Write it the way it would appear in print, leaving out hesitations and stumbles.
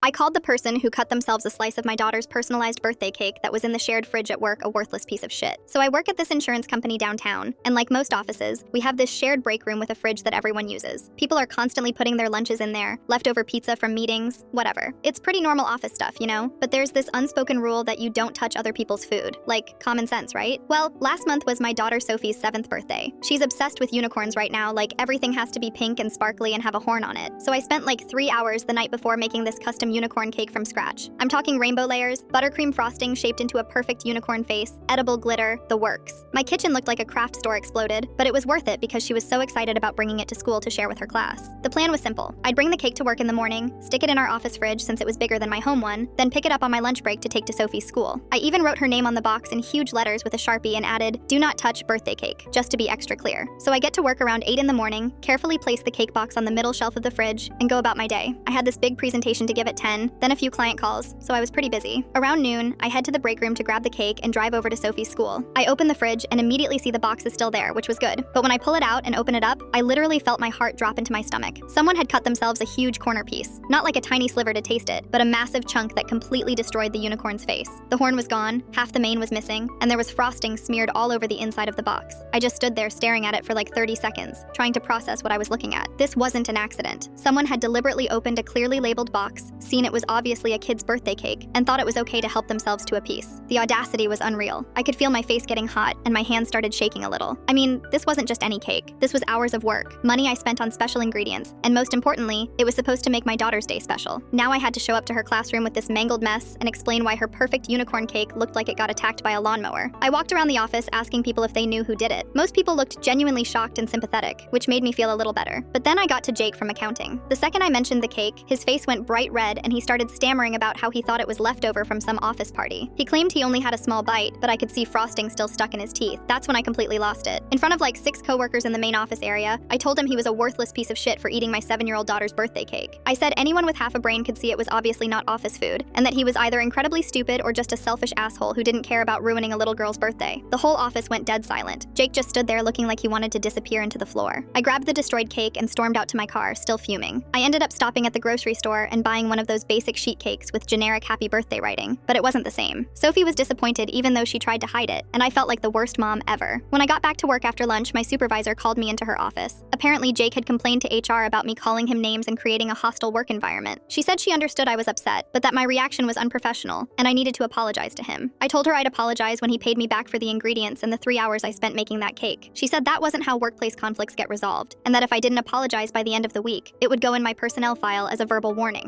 I called the person who cut themselves a slice of my daughter's personalized birthday cake that was in the shared fridge at work a worthless piece of shit. So I work at this insurance company downtown, and like most offices, we have this shared break room with a fridge that everyone uses. People are constantly putting their lunches in there, leftover pizza from meetings, whatever. It's pretty normal office stuff, you know? But there's this unspoken rule that you don't touch other people's food. Like, common sense, right? Well, last month was my daughter Sophie's 7th birthday. She's obsessed with unicorns right now, like everything has to be pink and sparkly and have a horn on it. So I spent like 3 hours the night before making this custom unicorn cake from scratch. I'm talking rainbow layers, buttercream frosting shaped into a perfect unicorn face, edible glitter, the works. My kitchen looked like a craft store exploded, but it was worth it because she was so excited about bringing it to school to share with her class. The plan was simple. I'd bring the cake to work in the morning, stick it in our office fridge since it was bigger than my home one, then pick it up on my lunch break to take to Sophie's school. I even wrote her name on the box in huge letters with a Sharpie and added, "Do not touch birthday cake," just to be extra clear. So I get to work around 8 in the morning, carefully place the cake box on the middle shelf of the fridge, and go about my day. I had this big presentation to give at 10, then a few client calls, so I was pretty busy. Around noon, I head to the break room to grab the cake and drive over to Sophie's school. I open the fridge and immediately see the box is still there, which was good. But when I pull it out and open it up, I literally felt my heart drop into my stomach. Someone had cut themselves a huge corner piece. Not like a tiny sliver to taste it, but a massive chunk that completely destroyed the unicorn's face. The horn was gone, half the mane was missing, and there was frosting smeared all over the inside of the box. I just stood there staring at it for like 30 seconds, trying to process what I was looking at. This wasn't an accident. Someone had deliberately opened a clearly labeled box, seen it was obviously a kid's birthday cake, and thought it was okay to help themselves to a piece. The audacity was unreal. I could feel my face getting hot, and my hands started shaking a little. I mean, this wasn't just any cake. This was hours of work, money I spent on special ingredients, and most importantly, it was supposed to make my daughter's day special. Now I had to show up to her classroom with this mangled mess and explain why her perfect unicorn cake looked like it got attacked by a lawnmower. I walked around the office asking people if they knew who did it. Most people looked genuinely shocked and sympathetic, which made me feel a little better. But then I got to Jake from accounting. The second I mentioned the cake, his face went bright red and he started stammering about how he thought it was leftover from some office party. He claimed he only had a small bite, but I could see frosting still stuck in his teeth. That's when I completely lost it. In front of like 6 coworkers in the main office area, I told him he was a worthless piece of shit for eating my 7-year-old daughter's birthday cake. I said anyone with half a brain could see it was obviously not office food, and that he was either incredibly stupid or just a selfish asshole who didn't care about ruining a little girl's birthday. The whole office went dead silent. Jake just stood there looking like he wanted to disappear into the floor. I grabbed the destroyed cake and stormed out to my car, still fuming. I ended up stopping at the grocery store and buying one of those basic sheet cakes with generic happy birthday writing, but it wasn't the same. Sophie was disappointed even though she tried to hide it, and I felt like the worst mom ever. When I got back to work after lunch, my supervisor called me into her office. Apparently, Jake had complained to HR about me calling him names and creating a hostile work environment. She said she understood I was upset, but that my reaction was unprofessional, and I needed to apologize to him. I told her I'd apologize when he paid me back for the ingredients and the 3 hours I spent making that cake. She said that wasn't how workplace conflicts get resolved, and that if I didn't apologize by the end of the week, it would go in my personnel file as a verbal warning.